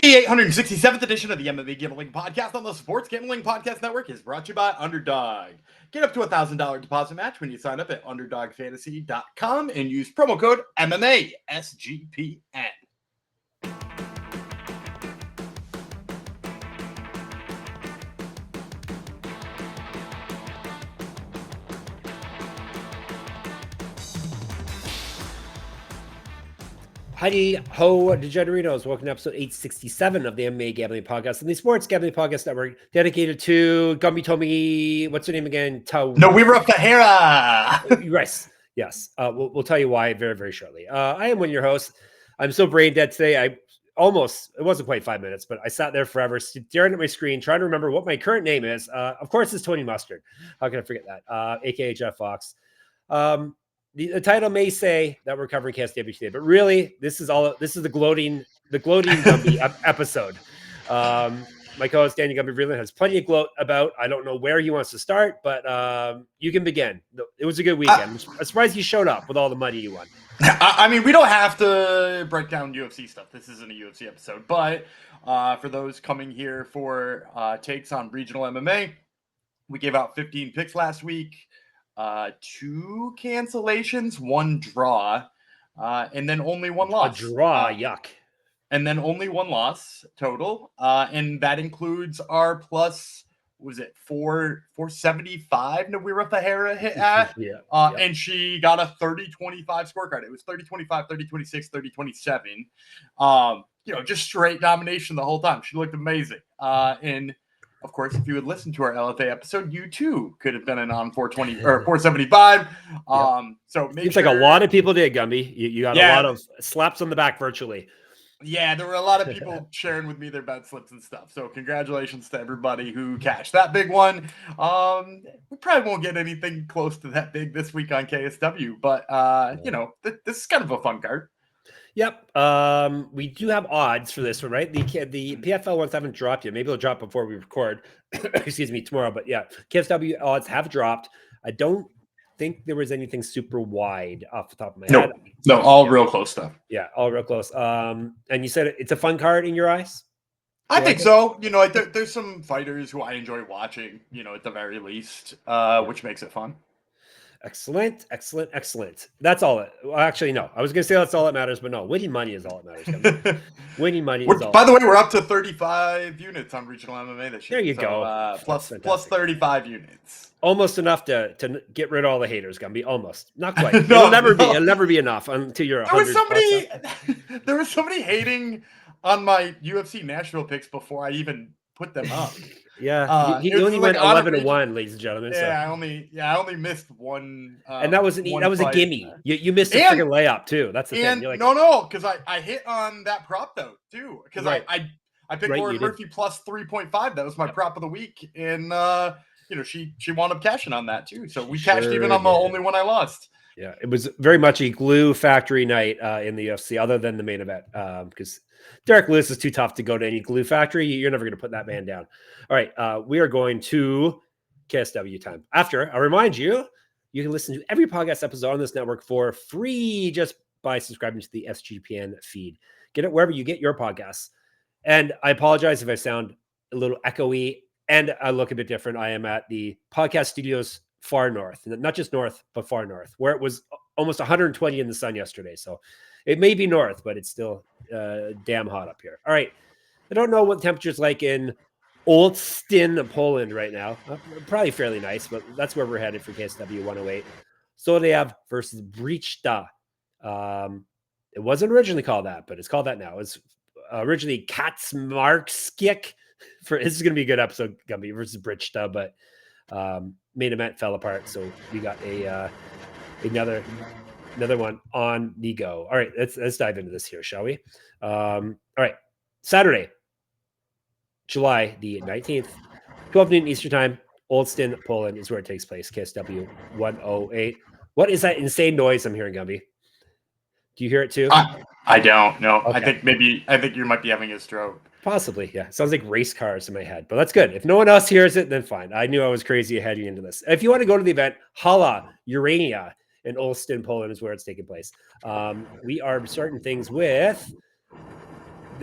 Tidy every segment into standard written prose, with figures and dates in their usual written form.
The 867th edition of the MMA Gambling Podcast on the Sports Gambling Podcast Network is brought to you by Underdog. Get up to $1,000 deposit match when you sign up at UnderdogFantasy.com and use promo code MMA SGPN. Heidi ho, degenerinos. Welcome to episode 867 of the MMA Gambling Podcast and the Sports Gambling Podcast Network, dedicated to Gumby Tomi. What's her name again? No, we were up to Hera. Yes. We'll tell you why very, very shortly. I am one of your hosts. I'm so brain dead today. It wasn't quite 5 minutes, but I sat there forever staring at my screen, trying to remember what my current name is. Of course, it's Tony Mustard. How can I forget that? AKA Jeff Fox. The title may say that we're covering KSW today, but really, this is the gloating Gumby episode. My co-host Daniel Gumby really has plenty of gloat about. I don't know where he wants to start, but you can begin. It was a good weekend. I'm surprised you showed up with all the money you won. I mean, we don't have to break down UFC stuff. This isn't a UFC episode, but for those coming here for takes on regional MMA, we gave out 15 picks last week. 2 cancellations, 1 draw, and then only 1 loss. A draw, yuck. And then only 1 loss total. And that includes our plus, was it 475 Nawira Fahera hit at? Yeah. And she got a 30-25 scorecard. It was 30-25, 30-26, 30-27. Just straight domination the whole time. She looked amazing. And of course, if you would listen to our LFA episode, you too could have been in on 420 or 475. So seems like a lot of people did, Gumby. You got a lot of slaps on the back virtually. Yeah, there were a lot of people sharing with me their bet slips and stuff. So congratulations to everybody who cashed that big one. We probably won't get anything close to that big this week on KSW, but this is kind of a fun card. Yep. We do have odds for this one, right? The PFL ones haven't dropped yet. Maybe they'll drop before we record. Excuse me, tomorrow. But yeah, KSW odds have dropped. I don't think there was anything super wide off the top of my head. No, all real close stuff. Yeah, all real close. And you said it's a fun card in your eyes? I think so. There's some fighters who I enjoy watching, at the very least, which makes it fun. Excellent. That's all. Actually, no. I was going to say that's all that matters, but no. Winning money is all that matters. Winning money is all. By the way, we're up to 35 units on regional MMA this year. There you go. Plus 35 units. Almost enough to get rid of all the haters, Gumby. Almost. Not quite. It'll never be enough until you're 100. There was somebody hating on my UFC Nashville picks before I even put them up. Yeah, he only went 11-1, ladies and gentlemen. Yeah, so. I only missed one. And that was a gimme. You missed a freaking layup too. That's the thing. No, because I hit on that prop though too. Because right. I picked Lauren Murphy plus 3.5. That was my prop of the week, and she wound up cashing on that too. So we cashed even on the only one I lost. Yeah, it was very much a glue factory night in the UFC, other than the main event, because Derek Lewis is too tough to go to any glue factory. You're never going to put that man down. All right, we are going to KSW time. After, I remind you, you can listen to every podcast episode on this network for free just by subscribing to the SGPN feed. Get it wherever you get your podcasts. And I apologize if I sound a little echoey and I look a bit different. I am at the podcast studios far north, not just north, but far north, where it was almost 120 in the sun yesterday. So it may be north, but it's still damn hot up here. All right. I don't know what the temperature's like in Olsztyn, Poland right now. Probably fairly nice, but that's where we're headed for KSW 108. Soldaev versus Brichta. It wasn't originally called that, but it's called that now. It's originally Kuczmarski. This is going to be a good episode, Gumby versus Brichta, but main event fell apart, so we got another one on the go. All right, let's dive into this here, shall we? All right, Saturday, July the 19th, 12 noon Eastern Time, Olsztyn, Poland is where it takes place. KSW 108. What is that insane noise I'm hearing, Gumby? Do you hear it too? I don't know. Okay. I think you might be having a stroke. Possibly, yeah. Sounds like race cars in my head, but that's good. If no one else hears it, then fine. I knew I was crazy heading into this. If you want to go to the event, Hala Urania in Olsztyn, Poland is where it's taking place. We are starting things with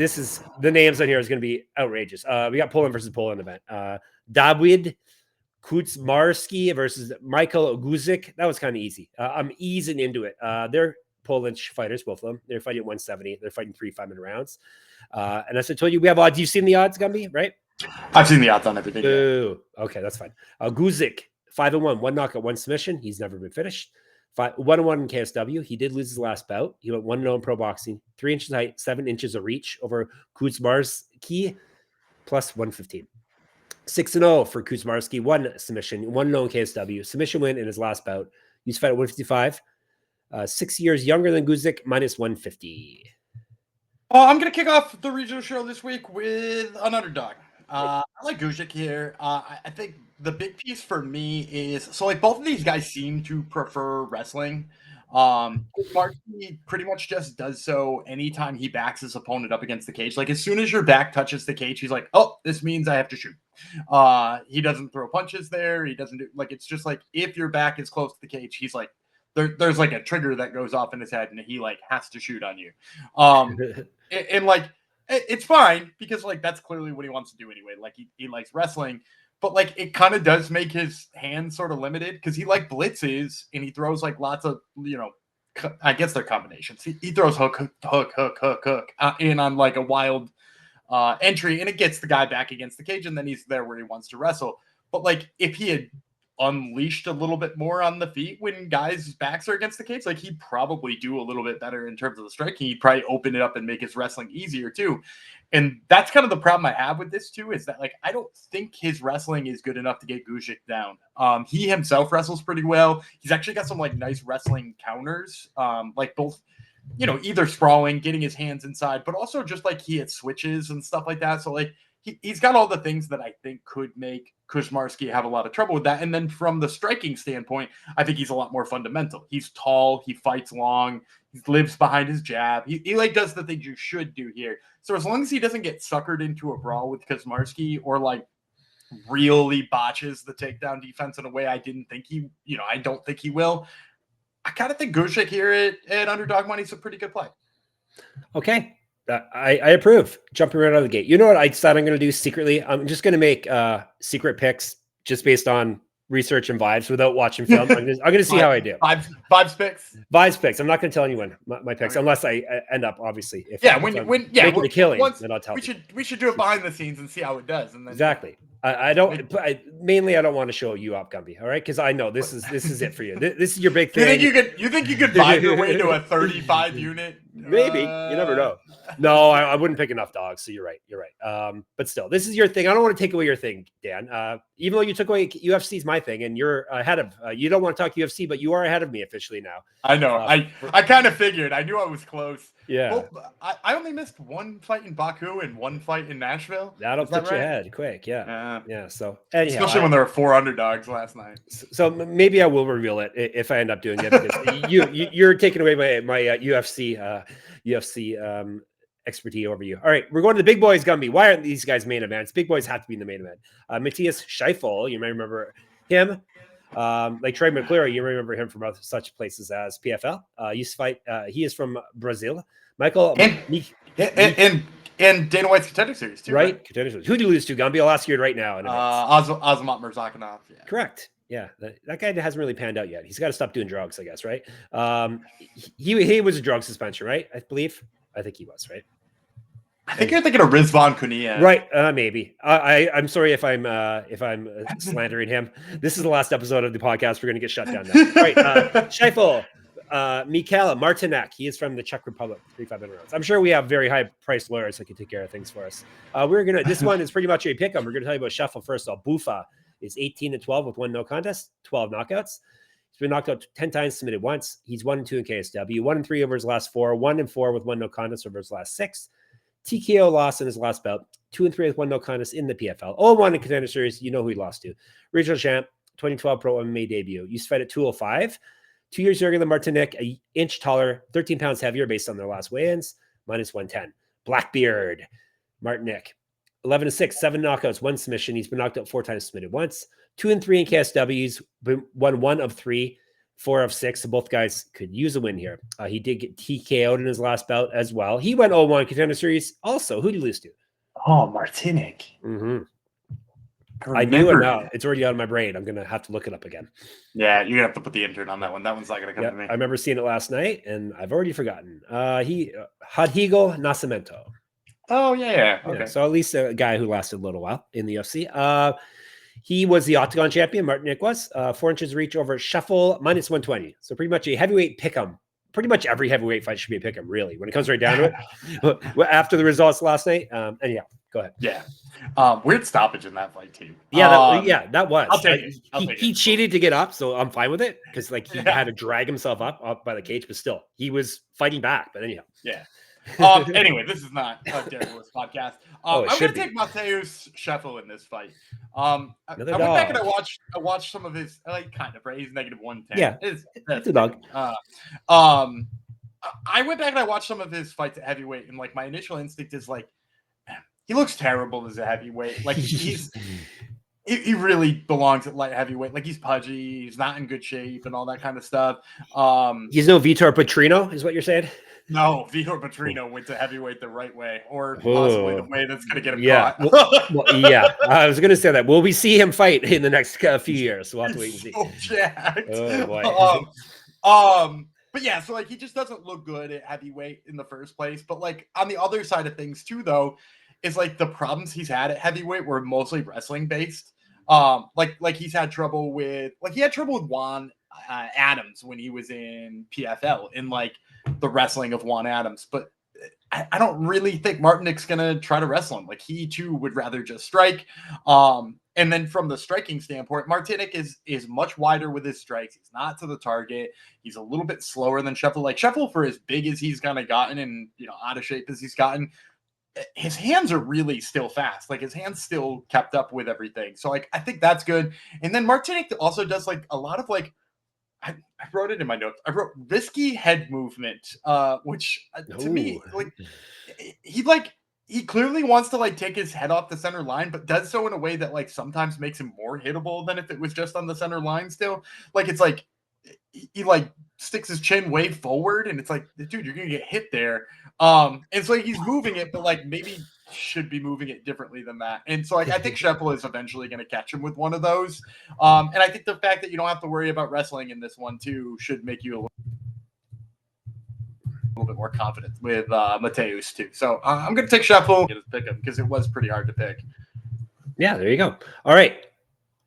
this is the names on here is going to be outrageous. We got Poland versus Poland event. Dawid Kuczmarski versus Michal Guzik. That was kind of easy. I'm easing into it. They're Polish fighters, both of them. They're fighting at 170. They're fighting 3 5-minute rounds. And as I told you, we have odds. You've seen the odds, Gumby, right? I've seen the odds on everything. Ooh, okay, that's fine. Guzik, 5-1, 1 knockout, 1 submission. He's never been finished. 1-1 in KSW. He did lose his last bout. He went 1-0 in pro boxing, 3 inches height, 7 inches of reach over Kuczmarski, plus 115. 6-0 for Kuczmarski, 1 submission, 1-0 in KSW. Submission win in his last bout. He's fight at 155. 6 years younger than Guzik, minus 150. I'm going to kick off the regional show this week with an underdog. I like Guzik here. I think the big piece for me is, so like both of these guys seem to prefer wrestling. Marcin pretty much just does so anytime he backs his opponent up against the cage. Like as soon as your back touches the cage, he's like, oh, this means I have to shoot. He doesn't throw punches there. He doesn't do, like, it's just like if your back is close to the cage, he's like, there's like a trigger that goes off in his head and he like has to shoot on you. And like, it's fine because like that's clearly what he wants to do anyway. Like he likes wrestling, but like it kind of does make his hands sort of limited because he like blitzes and he throws like lots of, you know, I guess they're combinations. He throws hook in on like a wild entry and it gets the guy back against the cage and then he's there where he wants to wrestle. But like if he had unleashed a little bit more on the feet when guys' backs are against the cage, like he'd probably do a little bit better in terms of the striking. He'd probably open it up and make his wrestling easier too. And that's kind of the problem I have with this too, is that like I don't think his wrestling is good enough to get Guzik down. He himself wrestles pretty well. He's actually got some like nice wrestling counters, like both, you know, either sprawling, getting his hands inside, but also just like he had switches and stuff like that. So like he's got all the things that I think could make Kuczmarski have a lot of trouble with that. And then from the striking standpoint, I think he's a lot more fundamental. He's tall, he fights long, he lives behind his jab. He like does the things you should do here. So as long as he doesn't get suckered into a brawl with Kuczmarski or like really botches the takedown defense in a way I don't think he will. I kind of think Guzik here at underdog money is a pretty good play. Okay. I approve. Jumping right out of the gate. You know what I decided I'm going to do secretly? I'm just going to make secret picks just based on research and vibes without watching film. I'm going to see how I do. Vibes picks. Vibes picks. I'm not going to tell anyone my picks unless I end up obviously. Making a killing, then I'll tell you. We should do it behind the scenes and see how it does. And then exactly. I don't want to show you up, Gumby. All right, because I know this is it for you. This is your big thing. You think you could buy your way to a 35 unit? Maybe. You never know. No, I wouldn't pick enough dogs. So you're right. But still, this is your thing. I don't want to take away your thing, Dan. Even though you took away UFC's my thing, and you're ahead of. You don't want to talk UFC, but you are ahead of me officially now. I know. I kind of figured. I knew I was close. Yeah. Well, I only missed one fight in Baku and one fight in Nashville. That'll put you ahead quick. Yeah. Yeah. So anyhow, especially when there were 4 underdogs last night. So maybe I will reveal it if I end up doing it. Because you're taking away my UFC expertise over you. All right, we're going to the big boys, Gumby. Why aren't these guys main events? Big boys have to be in the main event. Matheus Scheffel, you may remember him. Like Troy McClure, you remember him from such places as PFL. Used to fight. He is from Brazil. Michael and Dana White's Contender Series too, right? Contender Series. Who do you lose to, Gumby? I'll ask you right now. Azamat Murzakanov. Yeah. Correct. Yeah, that guy hasn't really panned out yet. He's got to stop doing drugs, I guess, right? He was a drug suspension, right? I believe. I think he was, right? I think you're thinking of Rizvan Kunia. Right, maybe. I'm sorry if I'm slandering him. This is the last episode of the podcast. We're going to get shut down now. All right, Scheffel, Michal, Martínek. He is from the Czech Republic. 3-5 rounds. I'm sure we have very high-priced lawyers that can take care of things for us. This one is pretty much a pick-up. We're going to tell you about Scheffel first. Bufa is 18-12 with 1 no contest, 12 knockouts. He's been knocked out 10 times, submitted once. He's 1-2 in KSW, 1-3 over his last 4, 1-4 with 1 no contest over his last 6. TKO loss in his last bout, 2-3 with 1 no contest in the PFL. 0-1 in Contender Series. You know who he lost to. Regional champ, 2012 pro MMA debut. Used to fight at 205. 2 years younger than Martínek, an inch taller, 13 pounds heavier based on their last weigh-ins, minus 110. Blackbeard, Martínek, 11-6, 7 knockouts, 1 submission. He's been knocked out 4 times, submitted once. 2-3 in KSW. He's won 1 of 3. 4 of 6. So both guys could use a win here. He did get TKO'd in his last bout as well. He went 0-1 Contender Series. Also, who did he lose to? Oh, Martínek. Mm-hmm. I knew it now. It's already out of my brain. I'm going to have to look it up again. Yeah, you're going to have to put the intern on that one. That one's not going to come to me. I remember seeing it last night, and I've already forgotten. Chuzhigaev Nascimento. Oh, yeah. Okay. So at least a guy who lasted a little while in the UFC. He was the Octagon champion. Martínek was 4 inches reach over Scheffel minus 120. So pretty much a heavyweight pick'em. Pretty much every heavyweight fight should be a pick'em, really, when it comes right down to it. After the results last night. Anyhow, go ahead. Yeah. Weird stoppage in that fight, too. Yeah, that was. I'll take it. He cheated to get up, so I'm fine with it because like he had to drag himself up by the cage, but still, he was fighting back. But anyhow. Yeah. Anyway, this is not a Derek Lewis podcast. I'm going to take Matheus Scheffel in this fight. I went back and I watched some of his kind of, right? He's negative 110. Yeah, it's a dog. I went back and I watched some of his fights at heavyweight, and like my initial instinct is like, he looks terrible as a heavyweight. Like he really belongs at light heavyweight. Like he's pudgy, he's not in good shape, and all that kind of stuff. He's no Vitor Petrino, is what you're saying? No, Vitor Petrino went to heavyweight the right way, or possibly the way that's going to get him caught. I was going to say that. Will we see him fight in the next few years? We'll have to wait and see. So jacked. Oh boy. But yeah, so like he just doesn't look good at heavyweight in the first place. But like on the other side of things too, though, is like the problems he's had at heavyweight were mostly wrestling based. Like he's had trouble with Juan Adams when he was in PFL in like the wrestling of Juan Adams, but I don't really think Martinek's gonna try to wrestle him. Like he too would rather just strike. And then from the striking standpoint, Martínek is much wider with his strikes. He's not to the target. He's a little bit slower than Scheffel. Like Scheffel, for as big as he's kind of gotten and out of shape as he's gotten, his hands are really still fast. Like his hands still kept up with everything. So like I think that's good. And then Martínek also does like a lot of like I wrote it in my notes. I wrote risky head movement, which to me like he clearly wants to like take his head off the center line, but does so in a way that like sometimes makes him more hittable than if it was just on the center line still. Like it's like he like sticks his chin way forward and it's like, dude, you're gonna get hit there. And so like, he's moving it, but like maybe should be moving it differently than that. And so like I think Scheffel is eventually going to catch him with one of those. And I think the fact that you don't have to worry about wrestling in this one too should make you a little bit more confident with Matheus too. So I'm going to take Scheffel and pick him because it was pretty hard to pick. Yeah, there you go. All right.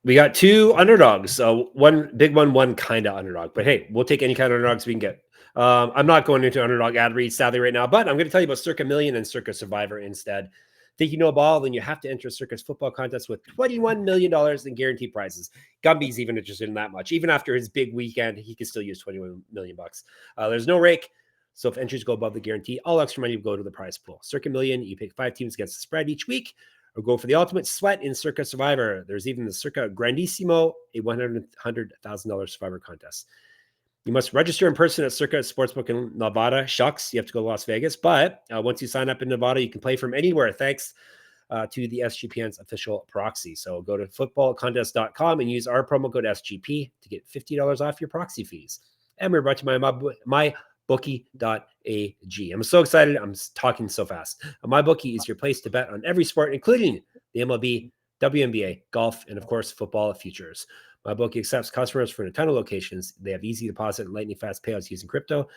We got 2 underdogs. So one big one kind of underdog. But hey, we'll take any kind of underdogs we can get. I'm not going into underdog ad read sadly right now, but I'm going to tell you about Circa Million and Circa Survivor instead. Think you know a ball? Then you have to enter Circa's football contest with $21 million in guaranteed prizes. Gumby's even interested in that much. Even after his big weekend, he can still use $21 million. There's no rake. So if entries go above the guarantee, all extra money will go to the prize pool. Circa Million, you pick 5 teams against the spread each week, or go for the ultimate sweat in Circa Survivor. There's even the Circa Grandissimo, a $100,000 Survivor contest. You must register in person at Circa Sportsbook in Nevada. Shucks, you have to go to Las Vegas. But once you sign up in Nevada, you can play from anywhere thanks to the SGPN's official proxy. So go to footballcontest.com and use our promo code SGP to get $50 off your proxy fees. And we're brought to you by mybookie.ag. I'm so excited. I'm talking so fast. MyBookie is your place to bet on every sport, including the MLB, WNBA, golf, and of course, football futures. MyBookie accepts customers from a ton of locations. They have easy deposit and lightning fast payouts using crypto.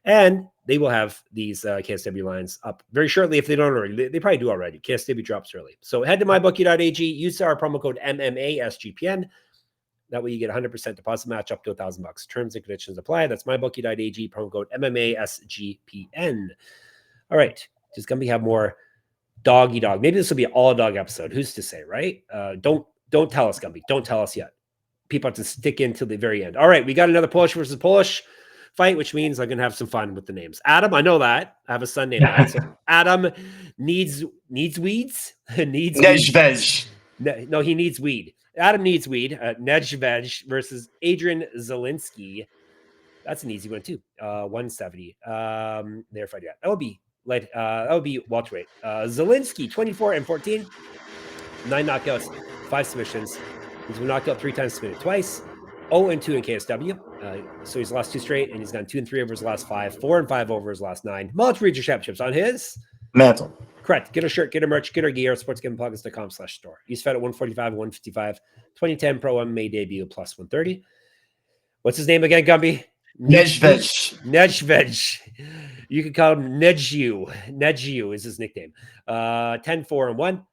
And they will have these KSW lines up very shortly if they don't already. They probably do already. KSW drops early. So head to mybookie.ag. Use our promo code MMASGPN. That way you get 100% deposit match up to $1,000. Terms and conditions apply. That's mybookie.ag. Promo code MMASGPN. All right. Just going to have more doggy dog. Maybe this will be an all dog episode. Who's to say, right? Don't tell us, Gumby. Don't tell us yet. People have to stick in till the very end. All right, we got another Polish versus Polish fight, which means I'm going to have some fun with the names. Adam, I know that. I have a son named Adam. So Adam needs weeds. Niedźwiedź. No, he needs weed. Adam needs weed. Niedźwiedź versus Adrian Zieliński. That's an easy one too. 170. There, fight yet. That would be light. That would be welterweight. Zieliński, 24-14, 9 knockouts, 5 submissions. He's been knocked out 3 times, submitted twice. 0-2 in KSW. So he's lost 2 straight, and he's gone 2-3 over his last 5, 4-5 over his last 9. Multiple regional championships on his Mantle. Correct. Get a shirt, get a merch, get our gear, sportsgamblingpockets.com/store. Use Fed at 145 and 155. 2010 Pro MMA debut plus 130. What's his name again, Gumby? Niedźwiedź. Niedźwiedź. You can call him Nedju. Nedju is his nickname. 10-4-1.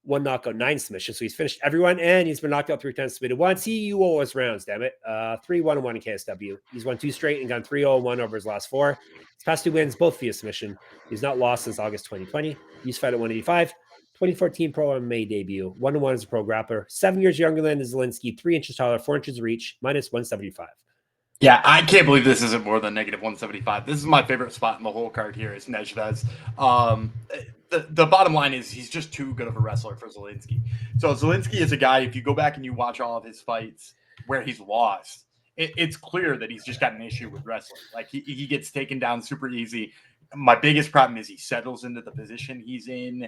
1 knockout, 9 submissions. So he's finished everyone, and he's been knocked out 3 times, submitted once. You owe us rounds, damn it. 3-1-1 in KSW. He's won 2 straight and gone 3-0-1 over his last 4. His past 2 wins, both via submission. He's not lost since August 2020. He's fought at 185. 2014 Pro MMA debut. 1-1 as a pro grappler. 7 years younger than Zieliński. 3 inches taller, 4 inches reach, minus 175. Yeah, I can't believe this isn't more than negative 175. This is my favorite spot in the whole card here is Niedźwiedź. The bottom line is he's just too good of a wrestler for Zieliński. So Zieliński is a guy, if you go back and you watch all of his fights where he's lost, it's clear that he's just got an issue with wrestling. Like he gets taken down super easy. My biggest problem is he settles into the position he's in.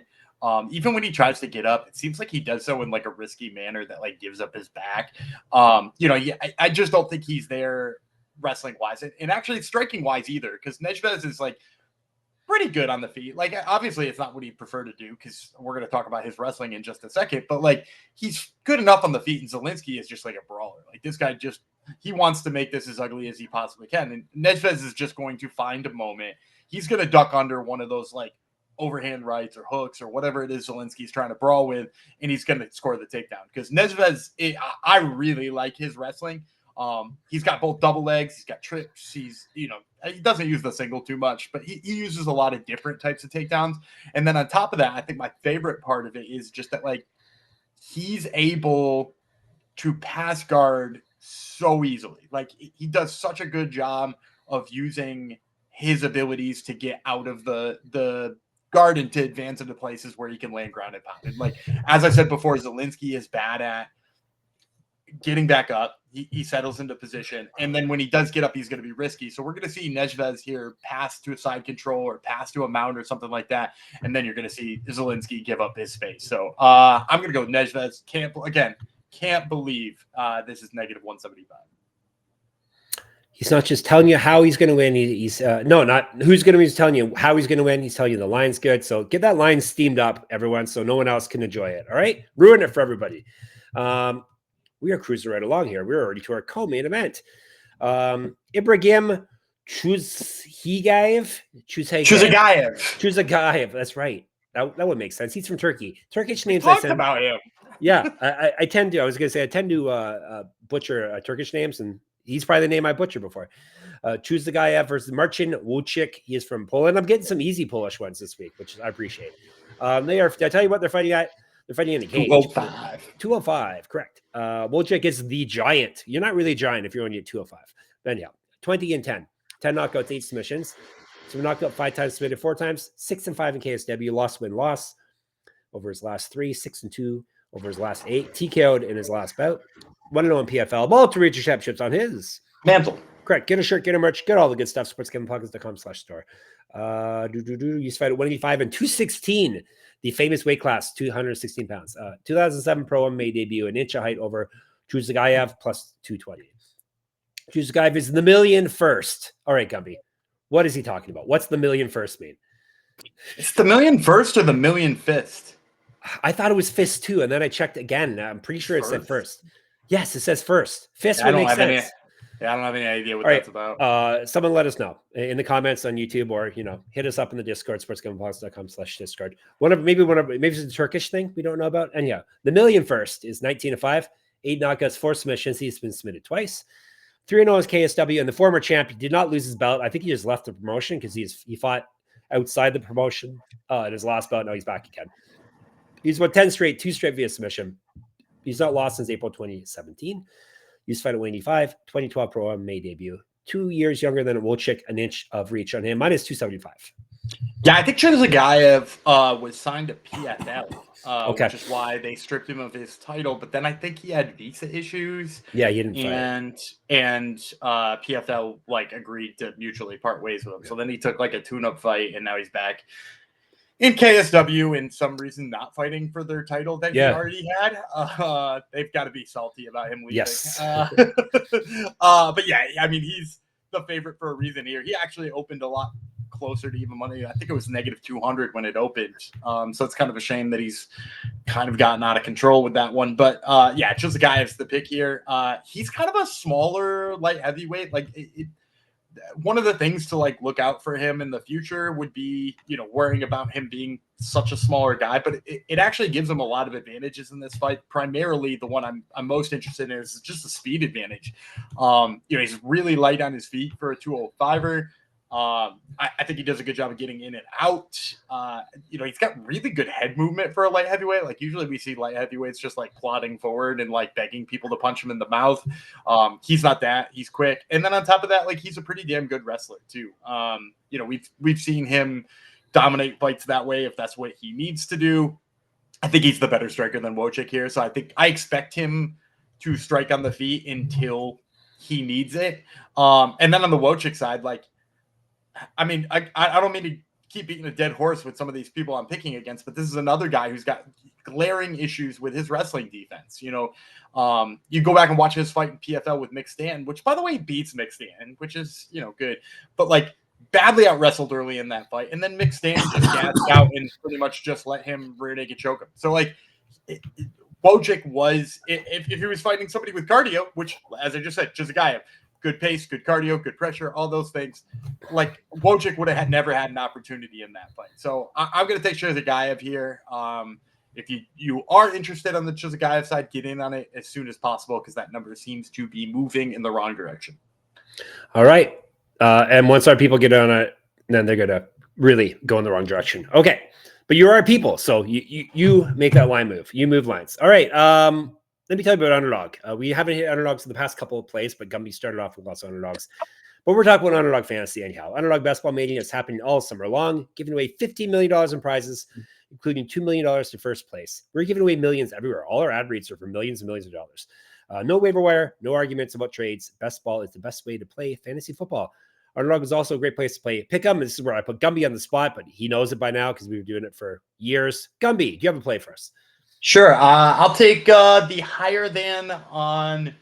Even when he tries to get up, it seems like he does so in like a risky manner that like gives up his back. I just don't think he's there wrestling wise and actually striking wise either, because Niedźwiedź is like pretty good on the feet. Like obviously it's not what he'd prefer to do, because we're going to talk about his wrestling in just a second, but like he's good enough on the feet, and Zieliński is just like a brawler. Like this guy he wants to make this as ugly as he possibly can, and Niedźwiedź is just going to find a moment. He's going to duck under one of those like overhand rights or hooks or whatever it is Zieliński's trying to brawl with, and he's going to score the takedown. Because Niedźwiedź, I really like his wrestling. He's got both double legs, he's got trips, he doesn't use the single too much, but he uses a lot of different types of takedowns. And then on top of that, I think my favorite part of it is just that like he's able to pass guard so easily. Like he does such a good job of using his abilities to get out of the guard and to advance into places where he can land ground and pound. And like, as I said before, Zieliński is bad at getting back up. He settles into position. And then when he does get up, he's going to be risky. So we're going to see Niedźwiedź here pass to a side control or pass to a mount or something like that. And then you're going to see Zieliński give up his space. So I'm going to go with Niedźwiedź. Can't believe this is negative 175. He's not just telling you how he's going to win. He's not who's going to be telling you how he's going to win. He's telling you the line's good. So get that line steamed up, everyone, so no one else can enjoy it. All right? Ruin it for everybody. We are cruising right along here. We're already to our co-main event. Ibragim Chuzhigaev. That's right. That would make sense. He's from Turkey. Turkish names. Talked about him. Yeah, I tend to butcher Turkish names, and he's probably the name I butchered before. Chuzhigaev versus Marcin Wójcik. He is from Poland. I'm getting some easy Polish ones this week, which I appreciate. Did I tell you what they're fighting at? They're fighting in a cage. 205, correct. Wójcik is the giant. You're not really a giant if you're only at 205. Then yeah, 20-10. 10 knockouts, 8 submissions. So we knocked out 5 times, submitted 4 times, 6-5 in KSW, loss, win, loss. Over his last 3, 6-2 over his last 8. TKO'd in his last bout. 1-0 in PFL. Multiple regional championships on his Mantle. Correct. Get a shirt, get a merch, get all the good stuff. sportsgamblingpockets.com/store. Used to fight at 185 and 216. The famous weight class, 216 pounds. 2007 Pro MMA debut, an inch of height over Chuzhigaev plus 220. Chuzhigaev is the million first. All right, Gumby. What is he talking about? What's the million first mean? It's the million first or the million fist? I thought it was fist too, and then I checked again. I'm pretty sure it said first. Yes, it says first. Fist would make sense. I don't have any idea what that's about. Someone let us know in the comments on YouTube, or hit us up in the Discord, sportsgamblingpockets.com/Discord. Maybe it's a Turkish thing we don't know about. And yeah, the million first is 19-5, 8 knockouts, 4 submissions. He's been submitted twice. 3-0 is KSW, and the former champion did not lose his belt. I think he just left the promotion because he fought outside the promotion in his last bout. Now he's back again. He's won 10 straight, 2 straight via submission. He's not lost since April 2017. He's fight at 185, 2012 Pro MMA debut. 2 years younger than Wójcik, an inch of reach on him, minus 275. Yeah, I think Chuzhigaev was signed to PFL, okay, which is why they stripped him of his title. But then I think he had visa issues. Yeah, he didn't fight. And PFL agreed to mutually part ways with him. So then he took a tune-up fight, and now he's back. in KSW, and some reason not fighting for their title that he already had. They've got to be salty about him leaving. Yes. But yeah, I mean, he's the favorite for a reason here. He actually opened a lot closer to even money. I think it was -200 when it opened. So it's kind of a shame that he's kind of gotten out of control with that one. But yeah, Chuzhigaev's the pick here. He's kind of a smaller light heavyweight. Like one of the things to like look out for him in the future would be, worrying about him being such a smaller guy, but it actually gives him a lot of advantages in this fight. Primarily the one I'm most interested in is just the speed advantage. He's really light on his feet for a 205er. I think he does a good job of getting in and out. He's got really good head movement for a light heavyweight. Like usually we see light heavyweights just like plodding forward and like begging people to punch him in the mouth. He's not that. He's quick. And then on top of that, like he's a pretty damn good wrestler too. We've seen him dominate fights that way if that's what he needs to do. I think he's the better striker than Wójcik here. So I expect him to strike on the feet until he needs it. And then on the Wójcik side, like, I mean, I don't mean to keep beating a dead horse with some of these people I'm picking against, but this is another guy who's got glaring issues with his wrestling defense. You go back and watch his fight in PFL with Mick Stanton, which by the way beats Mick Stanton, which is, good, but like badly out wrestled early in that fight. And then Mick Stanton just gassed out and pretty much just let him rear naked choke him. So like Wójcik was, if he was fighting somebody with cardio, which as I just said, Chuzhigaev, good pace, good cardio, good pressure, all those things. Like Wójcik would have never had an opportunity in that fight. So I'm going to take Chuzhigaev here. If you are interested on the Chuzhigaev side, get in on it as soon as possible because that number seems to be moving in the wrong direction. All right. And once our people get on it, then they're going to really go in the wrong direction. Okay. But you're our people. So you make that line move. You move lines. All right. Let me tell you about Underdog. We haven't hit Underdogs in the past couple of plays, but Gumby started off with lots of Underdogs. But we're talking about Underdog Fantasy anyhow. Underdog Best Ball Mania is happening all summer long, giving away $15 million in prizes, including $2 million to first place. We're giving away millions everywhere. All our ad reads are for millions and millions of dollars. No waiver wire, no arguments about trades. Best Ball is the best way to play fantasy football. Underdog is also a great place to play Pick'em. This is where I put Gumby on the spot, but he knows it by now because we've been doing it for years. Gumby, do you have a play for us? Sure. I'll take the higher than on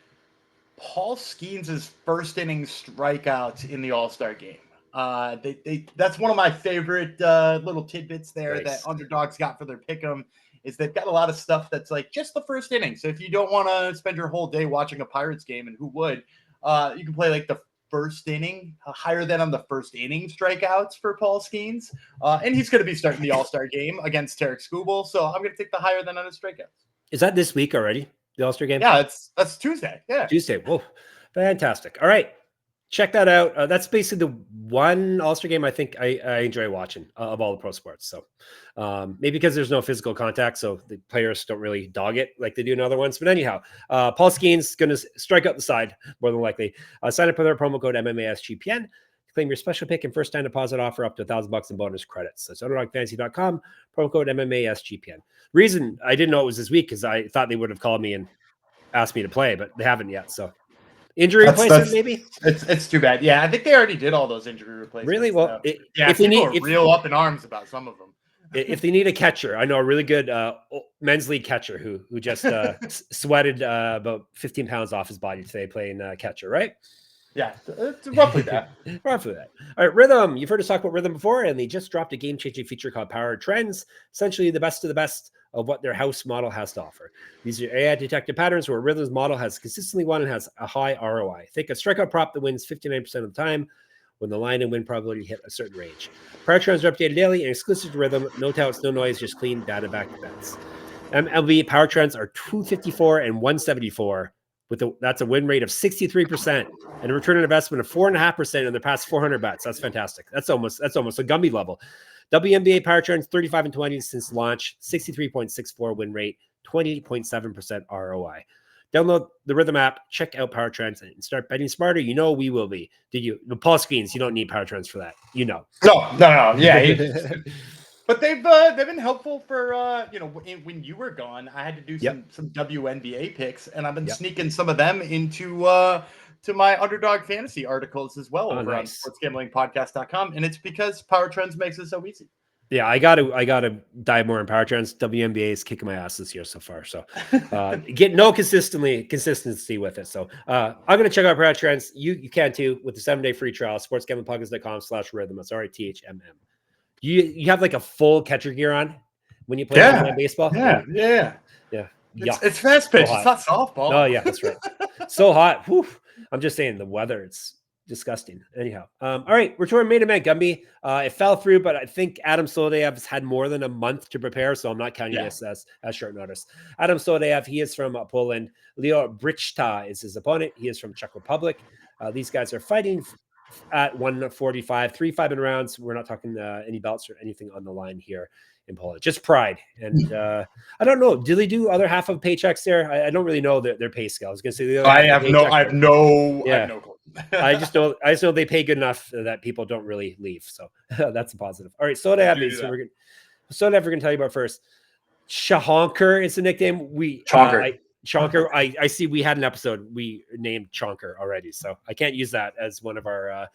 Paul Skeens' first inning strikeouts in the All-Star game. That's one of my favorite little tidbits there that Underdogs got for their pick'em is they've got a lot of stuff that's like just the first inning. So if you don't want to spend your whole day watching a Pirates game, and who would, you can play like the first inning, higher than on the first inning strikeouts for Paul Skeens. And he's going to be starting the All-Star game against Tarek Skubal. So I'm going to take the higher than on his strikeouts. Is that this week already? The All-Star game? Yeah, that's Tuesday. Yeah. Tuesday. Whoa. Fantastic. All right. Check that out. That's basically the one All-Star game I think I enjoy watching of all the pro sports. So maybe because there's no physical contact, so the players don't really dog it like they do in other ones. But anyhow, Paul Skeens going to strike out the side, more than likely. Sign up with our promo code MMASGPN. Claim your special pick and first-time deposit offer up to $1,000 in bonus credits. That's underdogfantasy.com, promo code MMASGPN. Reason I didn't know it was this week because I thought they would have called me and asked me to play, but they haven't yet. So injury replacement, maybe? It's too bad. Yeah, I think they already did all those injury replacements. Really? Well, if people are real up in arms about some of them. If they need a catcher, I know a really good men's league catcher who just sweated about 15 pounds off his body today playing catcher, right? Yeah, it's roughly that. Roughly that. All right, Rhythm. You've heard us talk about Rhythm before, and they just dropped a game-changing feature called Power Trends, essentially the best of the best of what their house model has to offer. These are AI-detected patterns where Rhythm's model has consistently won and has a high ROI. Think a strikeout prop that wins 59% of the time when the line and win probability hit a certain range. Power Trends are updated daily and exclusive to Rhythm. No touts, no noise, just clean data-backed bets. MLB Power Trends are 254 and 174. That's a win rate of 63% and a return on investment of 4.5% in their past 400 bets. That's fantastic. That's almost a Gumby level. WNBA Power Trends 35 and 20 since launch, 63.64 win rate, 28.7% ROI. Download the Rhythm app, check out Power Trends, and start betting smarter. You know we will be. Did you? Paul Skeens, you don't need Power Trends for that. You know. No. Yeah. But they've been helpful for when you were gone. I had to do some WNBA picks, and I've been sneaking some of them into to my Underdog Fantasy articles as well over on sportsgamblingpodcast.com, and it's because Power Trends makes it so easy. Yeah, I gotta dive more in power trends. WNBA is kicking my ass this year so far. So get no consistency with it. So I'm gonna check out power trends. You can too with the 7-day free trial, sportsgamblingpockets.com/rhythm. That's RTHMM. You have like a full catcher gear on when you play baseball. Yeah. Yuck. It's fast pitch. So it's not softball. Oh yeah, that's right. So hot. Whew. I'm just saying the weather. It's disgusting. Anyhow, all right, we're touring main event Gumby. It fell through, but I think Adam Soldaev has had more than a month to prepare, so I'm not counting this as short notice. Adam Soldaev, he is from Poland. Leo Brichta is his opponent. He is from Czech Republic. These guys are fighting at 145, 3-5 in rounds. We're not talking any belts or anything on the line here in Poland. Just pride. And I don't know. Do they do other half of paychecks there? I don't really know their pay scale. I was going to say the other I have no clue. I just know they pay good enough that people don't really leave. So that's a positive. All right. Soldaev, we're going to tell you about first. Shahonker is the nickname. Chonker. I see we had an episode we named Chonker already, so I can't use that as one of our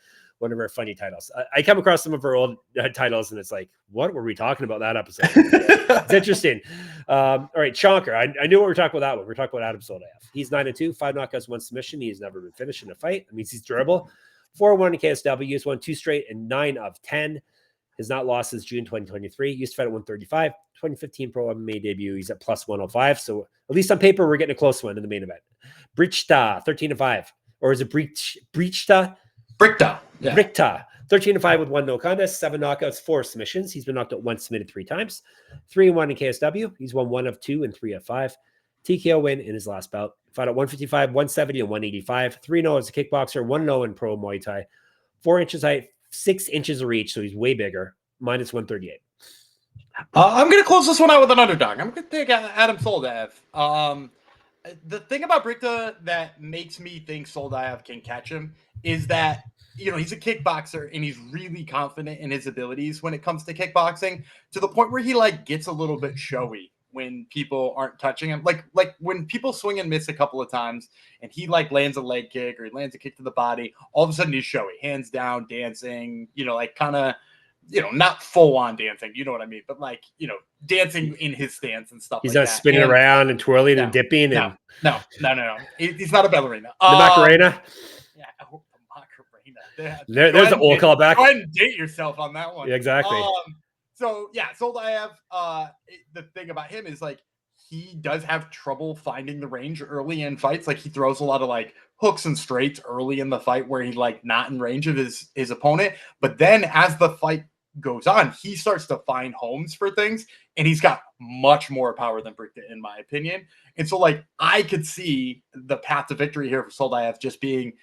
funny titles. I come across some of our old titles and it's like, what were we talking about that episode? It's interesting. All right, Chonker. I knew what we were talking about that one. We're talking about Adam Soldaev. He's 9-2, 5 knockouts, 1 submission. He's never been finished in a fight. That means he's durable. 4-1 in KSW. He's won 2 straight and 9 of 10. Has not lost since June 2023. Used to fight at 135. 2015 Pro MMA debut. He's at plus 105. So at least on paper, we're getting a close one in the main event. Brichta, 13-5. Or is it Brichta? Brichta. Yeah. Brichta, 13-5 with 1 no contest, 7 knockouts, 4 submissions. He's been knocked out once, submitted 3 times. 3-1 in KSW. He's won 1 of 2 and 3 of 5. TKO win in his last bout. Fought at 155, 170, and 185. 3-0 as a kickboxer, 1-0 in pro Muay Thai. 4 inches height, 6 inches of reach, so he's way bigger. Minus 138. I'm going to close this one out with an underdog. I'm going to take Adam Soldaev. The thing about Brichta that makes me think Soldaev can catch him is that, he's a kickboxer and he's really confident in his abilities when it comes to kickboxing, to the point where he gets a little bit showy when people aren't touching him. Like when people swing and miss a couple of times and he lands a leg kick or he lands a kick to the body, all of a sudden he's showy, hands down, dancing, kind of, not full on dancing, you know what I mean? But dancing in his stance and stuff. He's not spinning around and twirling and dipping. No. He's not a ballerina. The Macarena? Yeah, the Macarena. There's an old callback. Go ahead and date yourself on that one. Yeah, exactly. So yeah, Soldaev, the thing about him is he does have trouble finding the range early in fights. He throws a lot of hooks and straights early in the fight where he's not in range of his opponent. But then as the fight goes on, he starts to find homes for things, and he's got much more power than Brichta, in my opinion. And so I could see the path to victory here for Soldaev just being,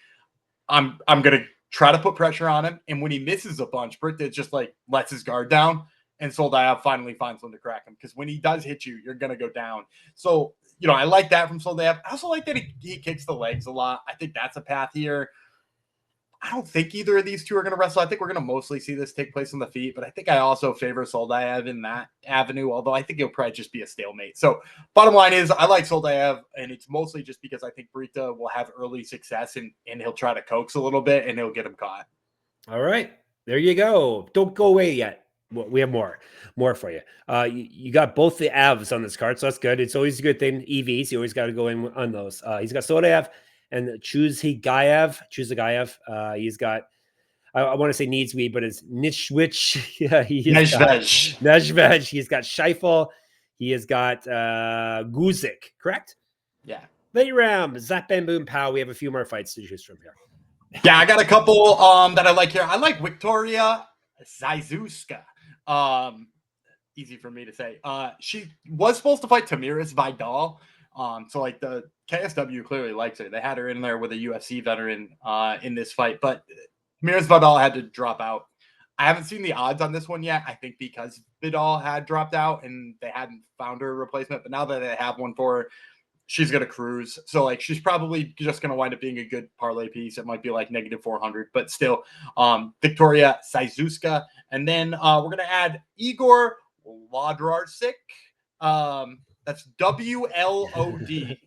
I'm gonna try to put pressure on him, and when he misses a bunch, Brichta just lets his guard down, and Soldaev finally finds one to crack him, because when he does hit you, you're gonna go down. So I like that from Soldaev. I also like that he kicks the legs a lot. I think that's a path here. I don't think either of these two are going to wrestle. I think we're going to mostly see this take place on the feet, but I think I also favor Soldaev in that avenue, although I think it'll probably just be a stalemate. So bottom line is I like Soldaev, and it's mostly just because I think Brichta will have early success, and he'll try to coax a little bit, and he'll get him caught. All right. There you go. Don't go away yet. We have more for you. You got both the Avs on this card, so that's good. It's always a good thing. EVs, you always got to go in on those. He's got Soldaev and Chuzhigaev. He's got, I want to say Niedźwiedź, but it's Niedźwiedź. Yeah, Niedźwiedź. He's got Scheffel. He has got Guzik, correct? Yeah. Late round, Zap, Bam, Boom, Pow. We have a few more fights to choose from here. Yeah, I got a couple that I like here. I like Victoria Zajzuska. Easy for me to say. She was supposed to fight Tamiris Vidal. So the KSW clearly likes her. They had her in there with a UFC veteran in this fight, but Tamiris Vidal had to drop out. I haven't seen the odds on this one yet. I think because Vidal had dropped out and they hadn't found her replacement, but now that they have one for her, she's going to cruise. So she's probably just going to wind up being a good parlay piece. It might be negative 400, but still Victoria Zajzuska. And then we're going to add Igor Wlodarczyk. That's WLODARCZYK.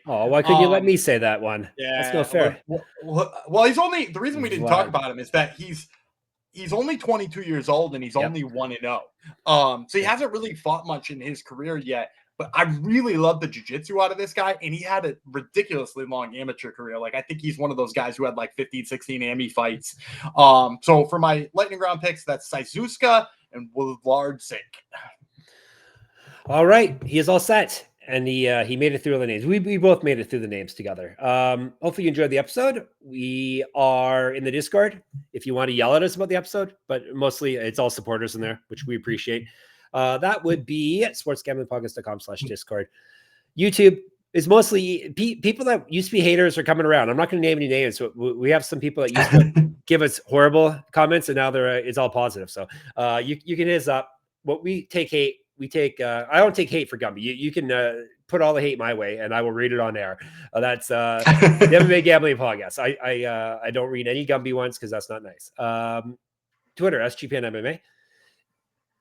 Oh, why couldn't you let me say that one? Yeah, that's no fair. Well, he's only, the reason we didn't talk about him is that he's he's only 22 years old and he's only 1-0. So he hasn't really fought much in his career yet. But I really love the jiu-jitsu out of this guy, and he had a ridiculously long amateur career. Like, I think he's one of those guys who had like 15, 16 AMI fights. So for my lightning round picks, that's Saizuska and Władysik. All right, he is all set, and he made it through all the names. We both made it through the names together. Hopefully you enjoyed the episode. We are in the Discord if you want to yell at us about the episode, but mostly it's all supporters in there, which we appreciate. That would be sportsgamblingpodcast.com/Discord. YouTube is mostly people that used to be haters are coming around. I'm not going to name any names, but we have some people that used to give us horrible comments, and now it's all positive. So you can hit us up. What we take hate, I don't take hate for Gumby. You can put all the hate my way, and I will read it on air. That's the MMA Gambling Podcast. I don't read any Gumby ones because that's not nice. Twitter, SGPN MMA.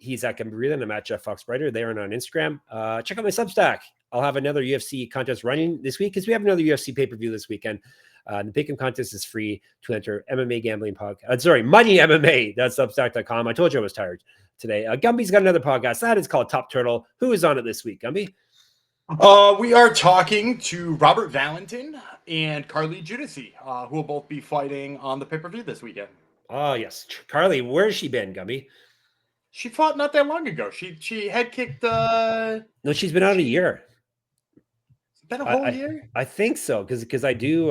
He's at Gamble. I'm at Jeff Fox Brighter. There and on Instagram. Check out my Substack. I'll have another UFC contest running this week because we have another UFC pay-per-view this weekend. The pick'em contest is free to enter MMA Gambling Podcast. Money MMA. That's Substack.com. I told you I was tired today. Gumby's got another podcast. That is called Top Turtle. Who is on it this week, Gumby? We are talking to Robert Valentin and Carly Giudice, who will both be fighting on the pay-per-view this weekend. Oh, yes. Carly, where has she been, Gumby? She fought not that long ago. She head kicked. No, she's been out a year. It's been a whole year. I think so because I do.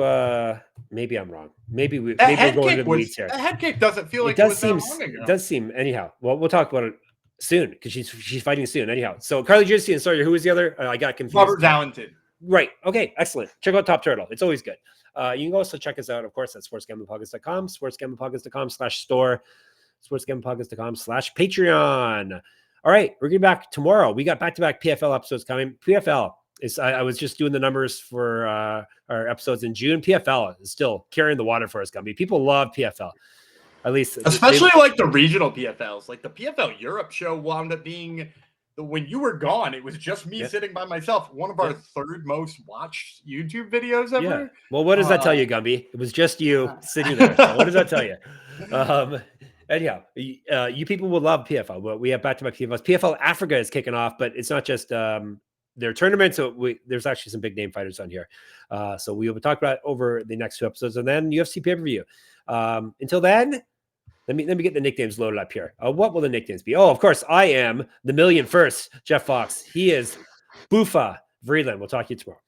Maybe I'm wrong. Maybe we're going to the weeds here. The head kick doesn't feel like it that long ago. It does seem anyhow. Well, we'll talk about it soon because she's fighting soon. Anyhow, so Carly Giudice and sorry, who was the other? I got confused. Robert Valentin. Right. Okay. Excellent. Check out Top Turtle. It's always good. You can also check us out, of course, at sportsgamblingpodcast.com, sportsgamblingpodcast.com/store. sportsgamblingpodcast.com/Patreon. All right, we're getting back tomorrow. We got back-to-back PFL episodes coming. PFL is, I was just doing the numbers for our episodes in June. PFL is still carrying the water for us, Gumby. People love PFL, at least. Especially like the regional PFLs. Like the PFL Europe show wound up being, when you were gone, it was just me sitting by myself. One of our third most watched YouTube videos ever. Yeah. Well, what does that tell you, Gumby? It was just you sitting there. So what does that tell you? Anyhow, you people will love PFL. Well, we have back-to-back PFLs. PFL Africa is kicking off, but it's not just their tournament. So there's actually some big name fighters on here. So we will talk about it over the next two episodes, and then UFC pay-per-view. Until then, let me get the nicknames loaded up here. What will the nicknames be? Oh, of course, I am the million first Jeff Fox. He is Bufa Vreeland. We'll talk to you tomorrow.